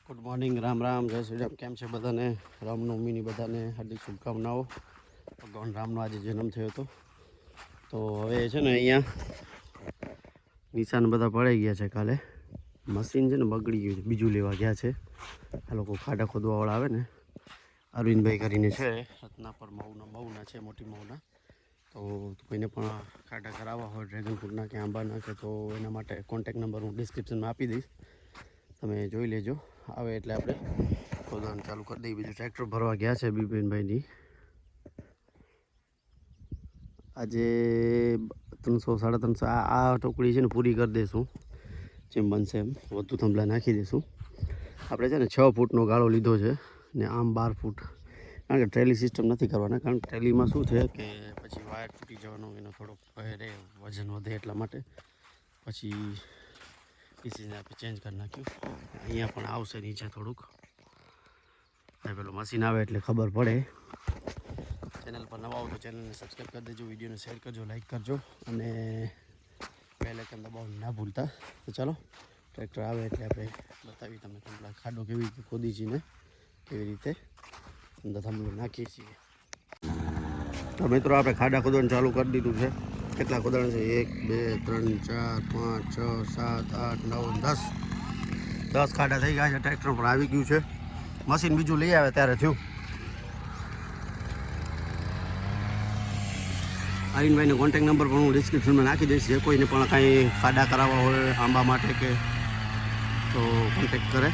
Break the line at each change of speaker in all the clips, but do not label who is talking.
Good morning, Ram Ram, જય શ્રી રામ. કેમ છે બધાને? રામનવમીની બધાને હાર્દિક શુભકામનાઓ. ભગવાન રામનો આજે જન્મ થયો હતો. તો હવે છે ને અહીંયા નિશાન બધા પડાઈ ગયા છે. કાલે મશીન છે ને બગડી ગયું છે, બીજું લેવા ગયા છે. આ લોકો ખાડા ખોદવાવાળા આવે ને, અરવિંદભાઈ કરીને છે, રત્નાપર મઉના છે, મોટી મઉના. તો કોઈને પણ ખાડા કરાવવા હોય ડ્રેગન ફ્રૂટના કે આંબાના કે, તો એના માટે કોન્ટેક નંબર હું ડિસ્ક્રિપ્શનમાં આપી દઈશ, તમે જોઈ લેજો. આવે એટલે આપણે ખોદવાનું ચાલુ કરી દઈએ. બીજું ટ્રેક્ટર ભરવા ગયા છે બિપિનભાઈની. આજે 300-350 આ ટોકડી છે ને પૂરી કરી દઈશું, જેમ બનશે એમ. વધુ થંભલા નાખી દઈશું. આપણે છે ને 6 ફૂટનો ગાળો લીધો છે ને આમ 12 ફૂટ, કારણ કે ટ્રેલી સિસ્ટમ નથી કરવાના. કારણ કે ટ્રેલીમાં શું છે કે પછી વાયર તૂટી જવાનો એનો થોડોક ભય રહે, વજન વધે, એટલા માટે પછી ડિસિઝન આપણે ચેન્જ કરી નાખ્યું. અહીંયા પણ આવશે નીચે થોડુંક, પેલું મશીન આવે એટલે ખબર પડે. ચેનલ પર નવા આવો તો ચેનલને સબસ્ક્રાઈબ કરી દેજો, વિડીયોને શેર કરજો, લાઈક કરજો અને બેલ આઇકન દબાવવાનું ના ભૂલતા. તો ચાલો ટ્રેક્ટર આવે એટલે આપણે બતાવી તમને થંભલા ખાડો કેવી રીતે ખોદી છીએ ને કેવી રીતે અંદર થંભલો નાખીએ છીએ. તો મિત્રો આપણે ખાડા ખોદવાનું ચાલુ કરી દીધું છે. કેટલા ખોદાણ છે? 1 2 3 4 5 6 7 8 9 10 ખાડા થઈ ગયા છે. ટ્રેક્ટર પર આવી ગયું છે. મશીન બીજું લઈ આવે ત્યારે થયું. અરવિંદભાઈનો કોન્ટેક નંબર પણ હું ડિસ્ક્રિપ્શનમાં નાખી દઈશ. જે કોઈને પણ કાંઈ ખાડા કરાવવા હોય આંબા માટે કે, તો કોન્ટેક કરે.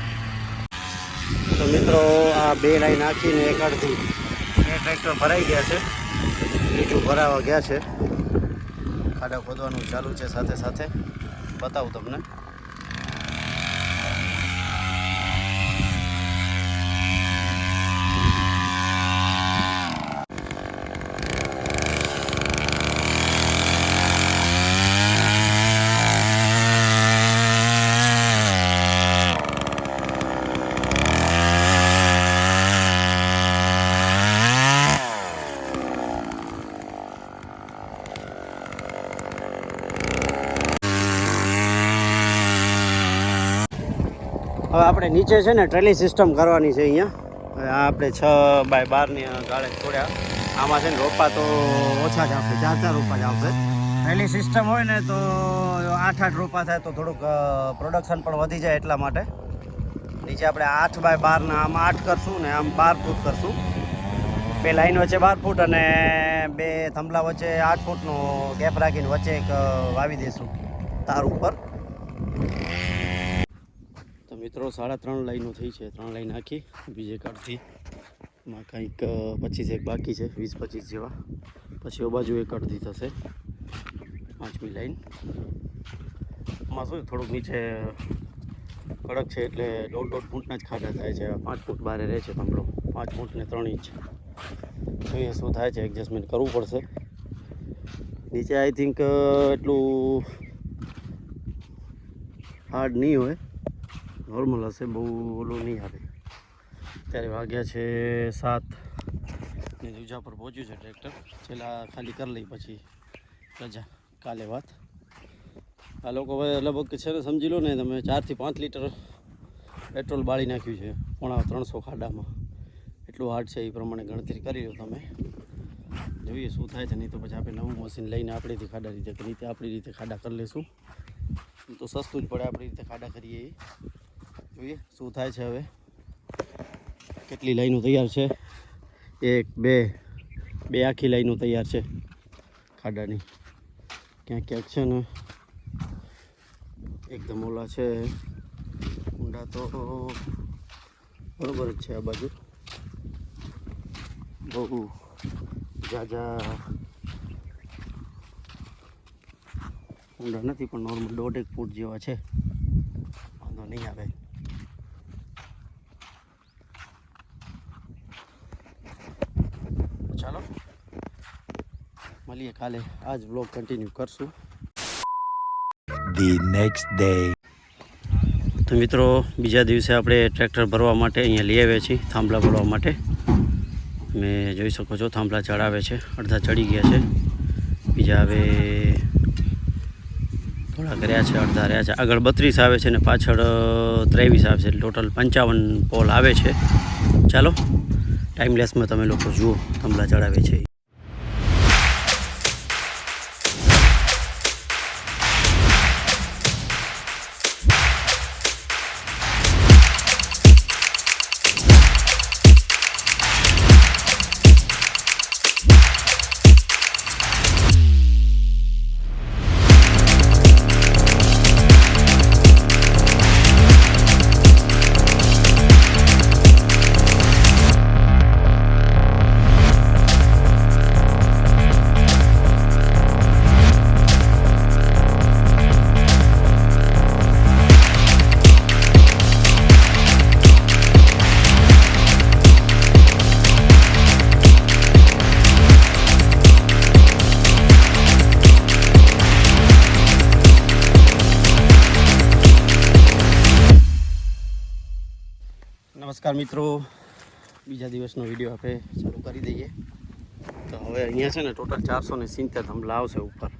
તો મિત્રો આ 2 લાઈન નાખીને એક અડધી એ ટ્રેક્ટર ભરાઈ ગયા છે, બીજું ભરાવા ગયા છે. ખાડા ખોદવાનું ચાલુ છે, સાથે સાથે બતાવું તમને. હવે આપણે નીચે છે ને ટ્રેલી સિસ્ટમ કરવાની છે. અહીંયા હવે આપણે 6x12ની ગાળે છોડ્યા. આમાં છે ને રોપા તો ઓછા જ આવશે, 4 રોપા જ આવશે. ટ્રેલી સિસ્ટમ હોય ને તો 8 રોપા થાય તો થોડુંક પ્રોડક્શન પણ વધી જાય, એટલા માટે નીચે આપણે 8x12ના આમાં 8 કરશું ને આમ 12 ફૂટ કરશું. 2 લાઈન વચ્ચે 12 ફૂટ અને 2 થંભલા વચ્ચે 8 ફૂટનો ગેપ રાખીને વચ્ચે એક વાવી દઈશું તાર ઉપર. મિત્રો 3.5 લાઈનો થઈ છે, 3 લાઈન આખી, બીજે અડધી માં કંઈક 25 બાકી છે, 20-25 જેવા. પછી બાજુ એક અડધી થશે, 5મી લાઈન. આમાં શું થોડુંક નીચે કડક છે એટલે 1.5 ફૂટના જ ખાડા થાય છે. 5 ફૂટ બારે રહે છે થંભલો, 5 ફૂટ ને 3 ઇંચ. જોઈએ શું થાય છે, એડજસ્ટમેન્ટ કરવું પડશે. નીચે આઈ થિંક એટલું હાર્ડ નહીં હોય, નોર્મલ હશે, બહુ ઓલું નહીં આવે. ત્યારે વાગ્યા છે 7 ને દુજા પર પહોંચ્યું છે ટ્રેક્ટર. છેલ્લા ખાલી કરી લઈ પછી રજા, કાલે વાત. આ લોકો હવે લગભગ છે ને, સમજી લો ને તમે, 4 થી 5 લીટર પેટ્રોલ બાળી નાખ્યું છે 350 ખાડામાં. એટલું હાર્ડ છે, એ પ્રમાણે ગણતરી કરી લો તમે. જોઈએ શું થાય છે. નહીં તો પછી આપણે નવું મશીન લઈને આપણીથી ખાડા આપણી રીતે ખાડા કરી લઈશું. તો સસ્તું જ પડે આપણી રીતે ખાડા કરીએ. જોઈએ શું થાય છે. હવે કેટલી લાઈનો તૈયાર છે? 1 2 આખી લાઈનો તૈયાર છે ખાડાની. ક્યાંક ક્યાંક છે ને એકદમ ઓલા છે ઊંડા, તો બરોબર જ છે. આ બાજુ બહુ ઝાઝા ઊંડા નથી, પણ નોર્મલ 1.5 ફૂટ જેવા છે, વાંધો નહીં આવે. ચાલો મળીએ કાલે. આજ બ્લોગ કન્ટિન્યુ કરશું.
The next day.
તો મિત્રો બીજા દિવસે આપણે ટ્રેક્ટર ભરવા માટે અહીંયા લઈ આવ્યા છીએ, થાંભલા ભરવા માટે. તમે જોઈ શકો છો થાંભલા ચડાવે છે, અડધા ચડી ગયા છે, બીજા હવે થોડા કર્યા છે, અડધા રહ્યા છે. આગળ 32 આવે છે ને પાછળ 23 આવે છે, એટલે ટોટલ 55 પોલ આવે છે. ચાલો ટાઈમલેસમાં તમે લોકો જુઓ થાંભલા ચડાવે છે. નમસ્કાર મિત્રો, બીજા દિવસનો વિડીયો આપણે ચાલુ કરી દઈએ. તો હવે અહીંયા છે ને ટોટલ 470 થાંભલા આવશે ઉપર.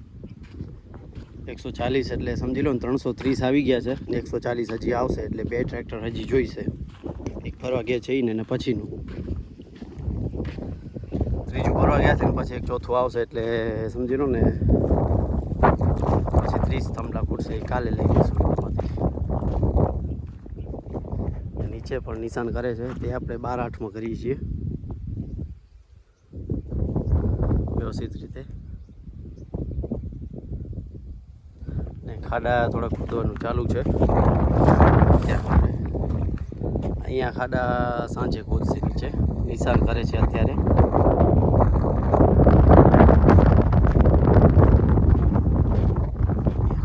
140 એટલે સમજી લો ને 330 આવી ગયા છે ને 140 હજી આવશે, એટલે 2 ટ્રેક્ટર હજી જોઈશે. એક ફરવા ગયા છે ને પછીનું, ત્રીજું ફરવા ગયા છે ને પછી એક ચોથું આવશે, એટલે સમજી લો ને પછી 30 થાંભલા ખૂટશે. એ કાલે લઈ જઈશું. નીચે પણ નિશાન કરે છે, તે આપણે 12/8માં કરીએ છીએ વ્યવસ્થિત રીતે. ને ખાડા થોડા ખોદવાનું ચાલુ છે. અહીંયા ખાડા સાંજે ખોદશે. નીચે નિશાન કરે છે અત્યારે.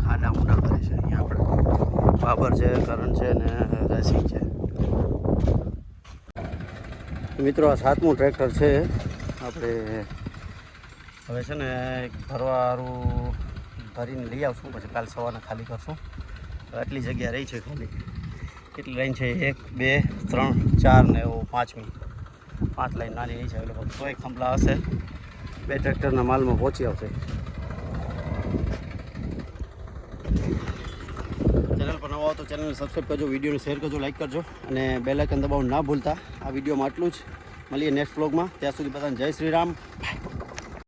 ખાડા ઊંડા કરે છે. અહીંયા આપણે બાબર છે, કરણ છે ને રેસી છે. મિત્રો આ 7મું ટ્રેક્ટર છે. આપણે હવે છે ને ભરવારું ભરીને લઈ આવશું, પછી કાલ સવારે ખાલી કરશું. આટલી જગ્યા રહી છે ખાલી. કેટલી લાઈન છે? 1 2 3 4 ને એવું 5મી 5 લાઈન નાની રહી છે. એટલે 100 થાંભલા હશે. 2 ટ્રેક્ટરના માલમાં પહોંચી આવશે. ચેનલ પર નવા હો તો ચેનલને સબસ્ક્રાઈબ કરજો, વિડીયોને શેર કરજો, લાઈક કરજો અને બેલ આઇકન દબાવવાનું ના ભૂલતા. આ વિડીયોમાં આટલું જ. મળીએ નેક્સ્ટ વ્લોગમાં. ત્યાં સુધી બધાને જય શ્રી રામ. બાય.